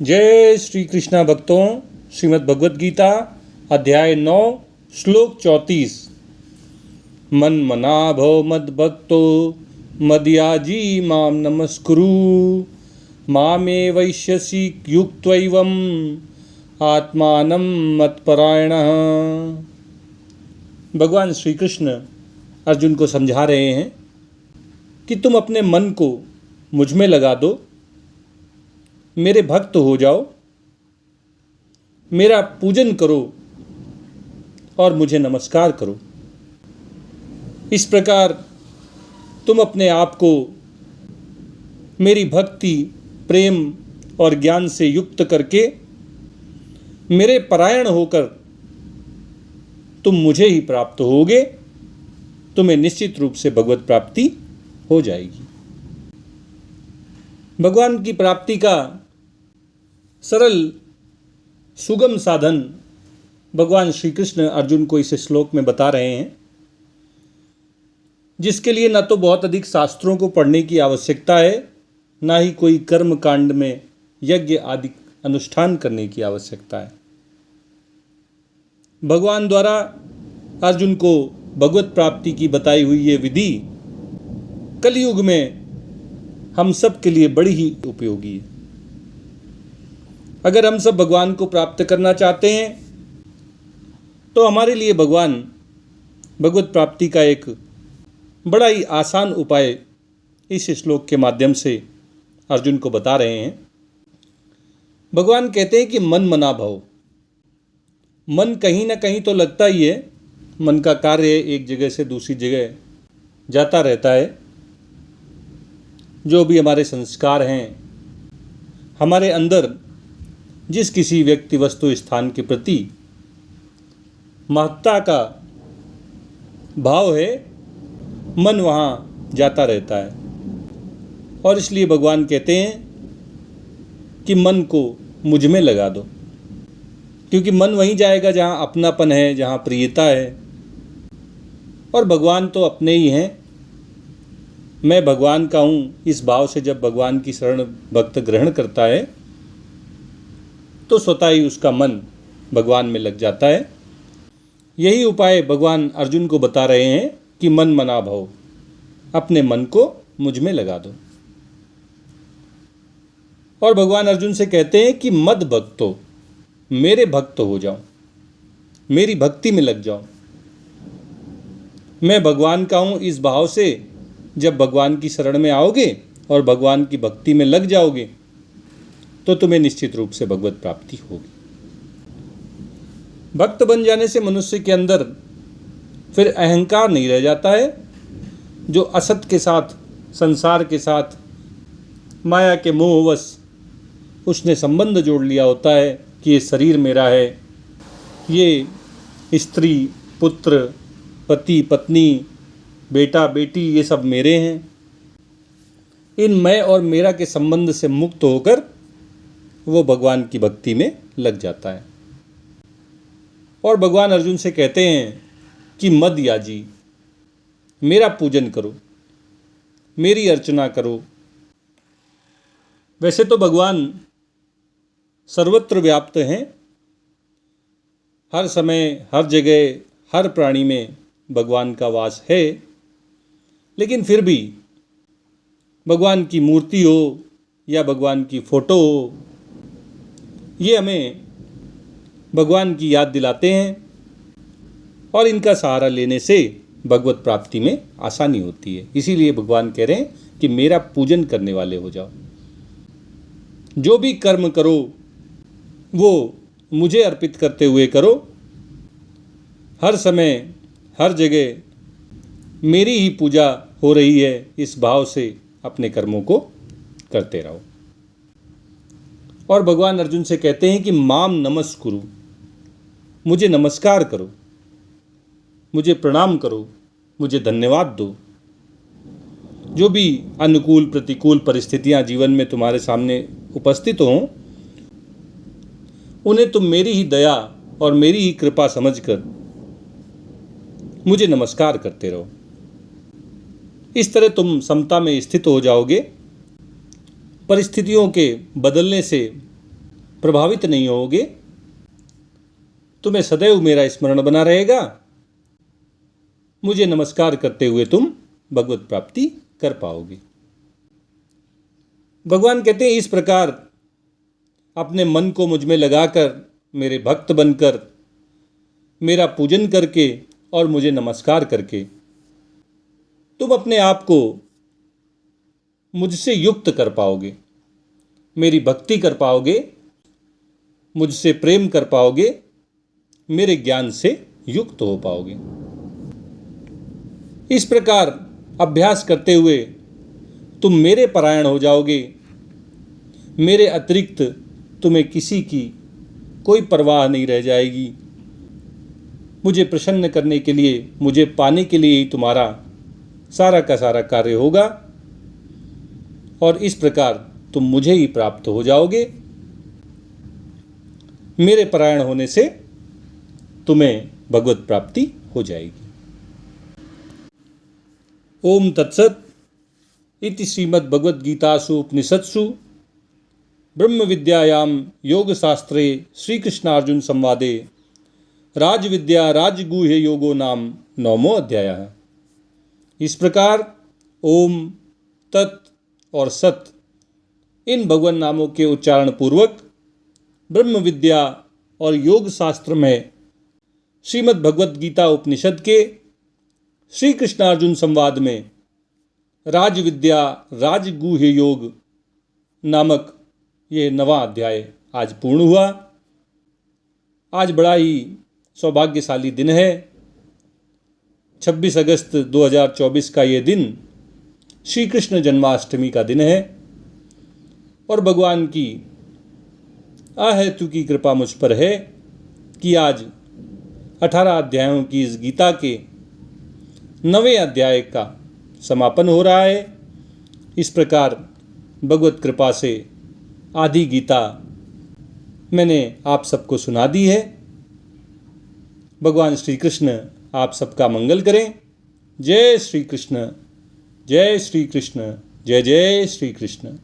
जय श्री कृष्णा भक्तों, श्रीमद् भगवद गीता अध्याय 9 श्लोक 34। मन मना भव मद भक्तो मदयाजी माम नमस्कुरु मामे वैश्यसि युक्त्वैवम् आत्मानं मत्परायणः। भगवान श्री कृष्ण अर्जुन को समझा रहे हैं कि तुम अपने मन को मुझ में लगा दो, मेरे भक्त हो जाओ, मेरा पूजन करो और मुझे नमस्कार करो। इस प्रकार तुम अपने आप को मेरी भक्ति, प्रेम और ज्ञान से युक्त करके मेरे परायण होकर तुम मुझे ही प्राप्त होगे, तुम्हें निश्चित रूप से भगवत प्राप्ति हो जाएगी। भगवान की प्राप्ति का सरल सुगम साधन भगवान श्री कृष्ण अर्जुन को इस श्लोक में बता रहे हैं, जिसके लिए न तो बहुत अधिक शास्त्रों को पढ़ने की आवश्यकता है, ना ही कोई कर्म कांड में यज्ञ आदि अनुष्ठान करने की आवश्यकता है। भगवान द्वारा अर्जुन को भगवत प्राप्ति की बताई हुई ये विधि कलयुग में हम सब के लिए बड़ी ही उपयोगी है। अगर हम सब भगवान को प्राप्त करना चाहते हैं तो हमारे लिए भगवान भगवत प्राप्ति का एक बड़ा ही आसान उपाय इस श्लोक के माध्यम से अर्जुन को बता रहे हैं। भगवान कहते हैं कि मन मना भव। मन कहीं ना कहीं तो लगता ही है, मन का कार्य एक जगह से दूसरी जगह जाता रहता है। जो भी हमारे संस्कार हैं, हमारे अंदर जिस किसी व्यक्ति, वस्तु, स्थान के प्रति महत्ता का भाव है, मन वहाँ जाता रहता है। और इसलिए भगवान कहते हैं कि मन को मुझ में लगा दो, क्योंकि मन वहीं जाएगा जहाँ अपनापन है, जहाँ प्रियता है। और भगवान तो अपने ही हैं। मैं भगवान का हूँ, इस भाव से जब भगवान की शरण भक्त ग्रहण करता है तो स्वतः ही उसका मन भगवान में लग जाता है। यही उपाय भगवान अर्जुन को बता रहे हैं कि मन मना भव, अपने मन को मुझ में लगा दो। और भगवान अर्जुन से कहते हैं कि मद भक्तो, मेरे भक्त हो जाओ, मेरी भक्ति में लग जाओ। मैं भगवान का हूँ, इस भाव से जब भगवान की शरण में आओगे और भगवान की भक्ति में लग जाओगे तो तुम्हें निश्चित रूप से भगवत प्राप्ति होगी। भक्त बन जाने से मनुष्य के अंदर फिर अहंकार नहीं रह जाता है, जो असत के साथ, संसार के साथ, माया के मोहवश उसने संबंध जोड़ लिया होता है कि ये शरीर मेरा है, ये स्त्री, पुत्र, पति, पत्नी, बेटा, बेटी, ये सब मेरे हैं। इन मैं और मेरा के संबंध से मुक्त होकर वो भगवान की भक्ति में लग जाता है। और भगवान अर्जुन से कहते हैं कि मद याजी, मेरा पूजन करो, मेरी अर्चना करो। वैसे तो भगवान सर्वत्र व्याप्त हैं, हर समय, हर जगह, हर प्राणी में भगवान का वास है, लेकिन फिर भी भगवान की मूर्ति हो या भगवान की फोटो हो, ये हमें भगवान की याद दिलाते हैं और इनका सहारा लेने से भगवत प्राप्ति में आसानी होती है। इसीलिए भगवान कह रहे हैं कि मेरा पूजन करने वाले हो जाओ। जो भी कर्म करो वो मुझे अर्पित करते हुए करो। हर समय, हर जगह मेरी ही पूजा हो रही है, इस भाव से अपने कर्मों को करते रहो। और भगवान अर्जुन से कहते हैं कि माम नमस्कुरु, मुझे नमस्कार करो, मुझे प्रणाम करो, मुझे धन्यवाद दो। जो भी अनुकूल प्रतिकूल परिस्थितियां जीवन में तुम्हारे सामने उपस्थित हों, उन्हें तुम मेरी ही दया और मेरी ही कृपा समझकर मुझे नमस्कार करते रहो। इस तरह तुम समता में स्थित हो जाओगे। परिस्थितियों के बदलने से प्रभावित नहीं होगे, तुम्हें सदैव मेरा स्मरण बना रहेगा। मुझे नमस्कार करते हुए तुम भगवत प्राप्ति कर पाओगे। भगवान कहते हैं, इस प्रकार अपने मन को मुझ में लगाकर, मेरे भक्त बनकर, मेरा पूजन करके और मुझे नमस्कार करके तुम अपने आप को मुझसे युक्त कर पाओगे, मेरी भक्ति कर पाओगे, मुझसे प्रेम कर पाओगे, मेरे ज्ञान से युक्त हो पाओगे। इस प्रकार अभ्यास करते हुए तुम मेरे परायण हो जाओगे। मेरे अतिरिक्त तुम्हें किसी की कोई परवाह नहीं रह जाएगी। मुझे प्रसन्न करने के लिए, मुझे पाने के लिए ही तुम्हारा सारा का सारा कार्य होगा और इस प्रकार तुम मुझे ही प्राप्त हो जाओगे। मेरे परायण होने से तुम्हें भगवत प्राप्ति हो जाएगी। ओम तत्सत इति श्रीमद् भगवद गीतासु उपनिषत्सु ब्रह्म विद्यायां योग शास्त्रे श्री कृष्णार्जुन संवादे राजविद्या राजगुह्य योगो नाम 9वां अध्याय। इस प्रकार ओम, तत् और सत इन भगवान नामों के उच्चारण पूर्वक ब्रह्म विद्या और योग शास्त्र में श्रीमद् भगवद गीता उपनिषद के श्री कृष्णार्जुन संवाद में राजविद्या राजगुह्य योग नामक ये 9वां अध्याय आज पूर्ण हुआ। आज बड़ा ही सौभाग्यशाली दिन है। 26 अगस्त 2024 का ये दिन श्री कृष्ण जन्माष्टमी का दिन है और भगवान की अहेतु की कृपा मुझ पर है कि आज 18 अध्यायों की इस गीता के 9वें अध्याय का समापन हो रहा है। इस प्रकार भगवत कृपा से आधी गीता मैंने आप सबको सुना दी है। भगवान श्री कृष्ण आप सबका मंगल करें। जय श्री कृष्ण, जय श्री कृष्ण, जय जय श्री कृष्ण।